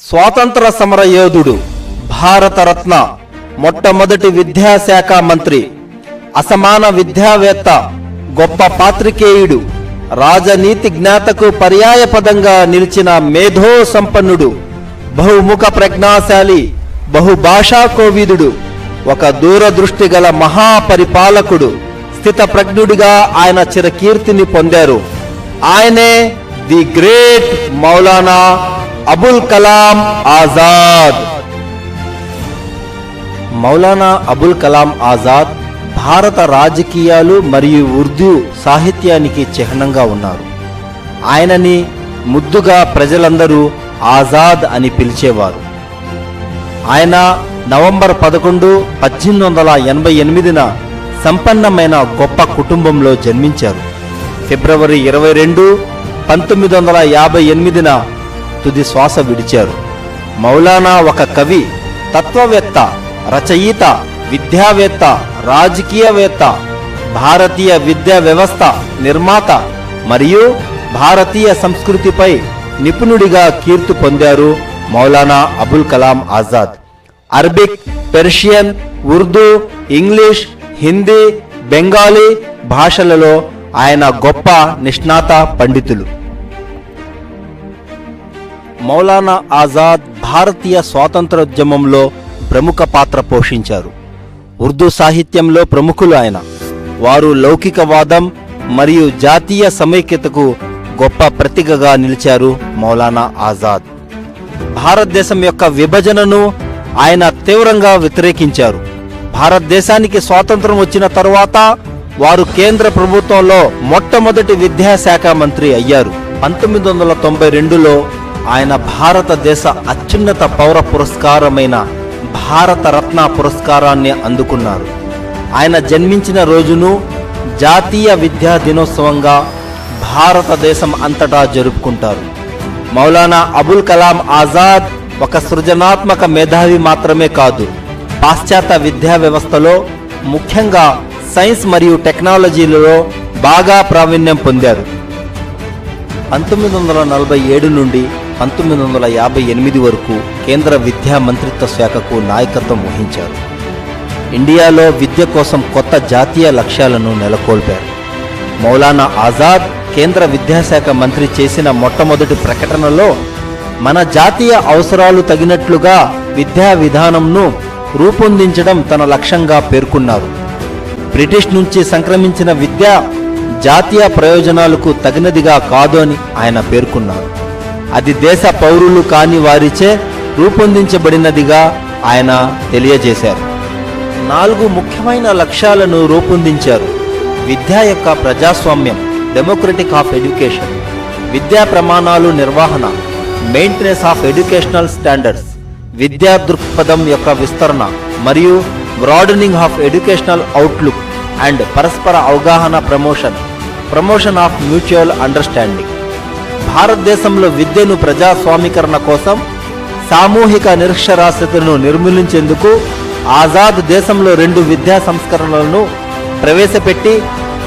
స్వాతంత్ర సమర యోధుడు, భారతరత్న, మొట్టమొదటి విద్యాశాఖ మంత్రి, అసమాన విద్యావేత్త, గొప్ప పాత్రికేయుడు, రాజనీతి జ్ఞాతకు పర్యాయపదంగా నిలిచిన మేధో సంపన్నుడు, బహుముఖ ప్రజ్ఞాశాలి, బహుభాషా కోవిదుడు, ఒక దూరదృష్టి గల మహాపరిపాలకుడు, స్థితప్రజ్ఞుడిగా ఆయన చిరకీర్తిని పొందారు. ఆయనే ది గ్రేట్ మౌలానా అబుల్ కలాం ఆజాద్. మౌలానా అబుల్ కలాం ఆజాద్ భారత రాజకీయాలు మరియు ఉర్దూ సాహిత్యానికి చిహ్నంగా ఉన్నారు. ఆయనని ముద్దుగా ప్రజలందరూ ఆజాద్ అని పిలిచేవారు. ఆయన నవంబర్ 11, 1888న సంపన్నమైన గొప్ప కుటుంబంలో జన్మించారు. ఫిబ్రవరి 22, 1958న తుది శ్వాస విడిచారు. మౌలానా ఒక కవి, తత్వవేత్త, రచయిత, విద్యావేత్త, రాజకీయవేత్త, భారతీయ విద్యా వ్యవస్థ నిర్మాత మరియు భారతీయ సంస్కృతిపై నిపుణుడిగా కీర్తి పొందారు. Maulana Abul Kalam Azad Arabic, Persian, Urdu, English, Hindi, Bengali భాషలలో ఆయన గొప్ప నిష్ణాత పండితులు. మౌలానా ఆజాద్ భారతీయ స్వాతంత్రోద్యమంలో ప్రముఖ పాత్ర పోషించారు. ఉర్దూ సాహిత్యంలో ప్రముఖులు ఆయన. వారు లౌకికవాదం మరియు జాతీయ సమైక్యతకు గొప్ప ప్రతీకగా నిలిచారు. మౌలానా ఆజాద్ భారతదేశం యొక్క విభజనను ఆయన తీవ్రంగా వ్యతిరేకించారు. భారతదేశానికి స్వాతంత్రం వచ్చిన తరువాత వారు కేంద్ర ప్రభుత్వంలో మొట్టమొదటి విద్యాశాఖ మంత్రి అయ్యారు. 1992లో ఆయన భారతదేశ అత్యున్నత పౌర పురస్కారమైన భారతరత్న పురస్కారాన్ని అందుకున్నారు. ఆయన జన్మించిన రోజును జాతీయ విద్యా దినోత్సవంగా భారతదేశం అంతటా జరుపుకుంటారు. మౌలానా అబుల్ కలాం ఆజాద్ ఒక సృజనాత్మక మేధావి మాత్రమే కాదు, పాశ్చాత్య విద్యా వ్యవస్థలో ముఖ్యంగా సైన్స్ మరియు టెక్నాలజీలలో బాగా ప్రావీణ్యం పొందారు. 1947 నుండి 1958 వరకు కేంద్ర విద్యా మంత్రిత్వ శాఖకు నాయకత్వం వహించారు. ఇండియాలో విద్య కోసం కొత్త జాతీయ లక్ష్యాలను నెలకొల్పారు. మౌలానా ఆజాద్ కేంద్ర విద్యాశాఖ మంత్రి చేసిన మొట్టమొదటి ప్రకటనలో మన జాతీయ అవసరాలు తగినట్లుగా విద్యా విధానంను రూపొందించడం తన లక్ష్యంగా పేర్కొన్నారు. బ్రిటిష్ నుంచి సంక్రమించిన విద్య జాతీయ ప్రయోజనాలకు తగినదిగా కాదు అని ఆయన పేర్కొన్నారు. అది దేశ పౌరులు కాని వారిచే రూపొందించబడినదిగా ఆయన తెలియజేశారు. 4 ముఖ్యమైన లక్ష్యాలను రూపొందించారు. విద్య యొక్క ప్రజాస్వామ్యం, డెమోక్రటిక్ ఆఫ్ ఎడ్యుకేషన్, విద్యా ప్రమాణాలు నిర్వహణ, మెయింటెనెన్స్ ఆఫ్ ఎడ్యుకేషనల్ స్టాండర్డ్స్, విద్యా దృక్పథం యొక్క విస్తరణ మరియు broadening of educational outlook and పరస్పర అవగాహన ప్రమోషన్ ఆఫ్ మ్యూచువల్ అండర్స్టాండింగ్. భారతదేశంలో విద్యను ప్రజాస్వామీకరణ కోసం సామూహిక నిరక్షరాస్యతను నిర్మూలించేందుకు ఆజాద్ దేశంలో 2 విద్యా సంస్కరణలను ప్రవేశపెట్టి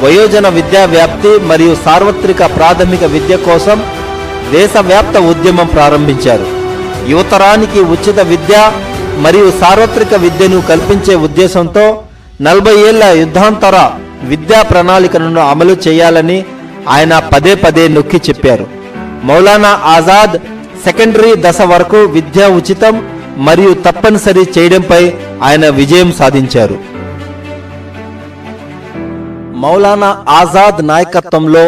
వయోజన విద్యా వ్యాప్తి మరియు సార్వత్రిక ప్రాథమిక విద్య కోసం దేశవ్యాప్త ఉద్యమం ప్రారంభించారు. యువతరానికి ఉచిత విద్య మరియు సార్వత్రిక విద్యను కల్పించే ఉద్దేశంతో 40 ఏళ్ల యుద్ధాంతర విద్యా ప్రణాళికలను అమలు చేయాలని ఆయన పదే నొక్కి చెప్పారు. మౌలానా ఆజాద్ సెకండరీ దశ వరకు విద్య ఉచితం మరియు తప్పనిసరి చేయడంపై ఆయన విజయం సాధించారు. మౌలానా ఆజాద్ నాయకత్వంలో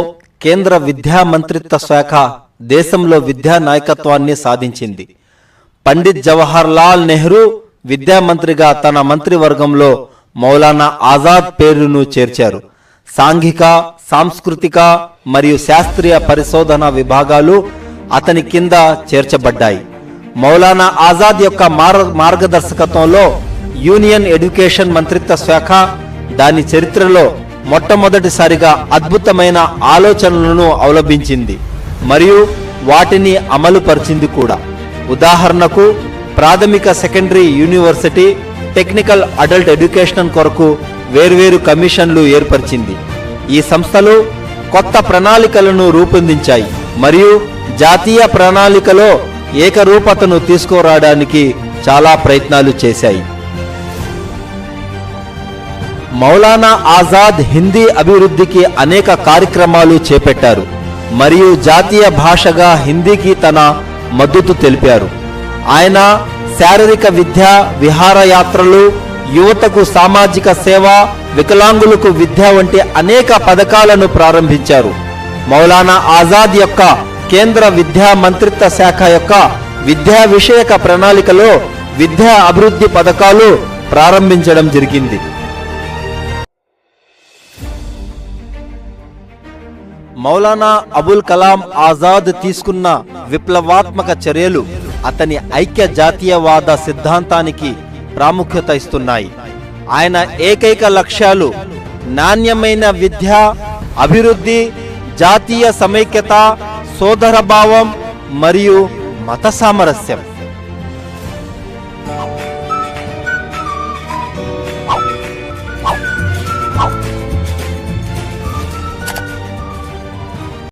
కేంద్ర విద్యా మంత్రిత్వ శాఖ దేశంలో విద్యా నాయకత్వాన్ని సాధించింది. పండిత్ జవహర్ లాల్ నెహ్రూ విద్యామంత్రిగా తన మంత్రివర్గంలో మౌలానా ఆజాద్ పేరును చేర్చారు. సాంఘిక, సాంస్కృతిక మరియు శాస్త్రీయ పరిశోధన విభాగాలు అతని కింద చేర్చబడ్డాయి. మౌలానా ఆజాద్ యొక్క మార్గదర్శకత్వంలో యూనియన్ ఎడ్యుకేషన్ మంత్రిత్వ శాఖ దాని చరిత్రలో మొట్టమొదటిసారిగా అద్భుతమైన ఆలోచనలను అవలంబించింది మరియు వాటిని అమలుపరిచింది కూడా. ఉదాహరణకు ప్రాథమిక, secondary, university, technical adult education కొరకు వేర్వేరు కమిషన్లు ఏర్పరిచింది. ఈ సంస్థలు కొత్త ప్రణాళికలను రూపొందించాయి మరియు జాతీయ ప్రణాళికలో ఏకరూపతను తీసుకురావడానికి చాలా ప్రయత్నాలు చేశాయి. మౌలానా ఆజాద్ హిందీ అభివృద్ధికి అనేక కార్యక్రమాలు చేపట్టారు మరియు జాతీయ భాషగా హిందీకి తన మద్దతు తెలిపారు. ఆయన శారీరక విద్య, విహారయాత్రలు, యువతకు సామాజిక సేవ, వికలాంగులకు విద్య వంటి అనేక పథకాలను ప్రారంభించారు. మౌలానా ఆజాద్ యొక్క కేంద్ర విద్యా మంత్రిత్వ శాఖ యొక్క విద్యా విషయక ప్రణాళికలో విద్యా అభివృద్ధి పథకాలు ప్రారంభించడం జరిగింది. మౌలానా అబుల్ కలాం ఆజాద్ తీసుకున్న విప్లవాత్మక చర్యలు అతని ఐక్య జాతీయవాద సిద్ధాంతానికి ప్రాముఖ్యత ఇస్తున్నాయి. ఆయన ఏకైక లక్ష్యాలు నాణ్యమైన విద్య, అభివృద్ధి, జాతీయ సమైక్యత, సోదరభావం మరియు మత సామరస్యం.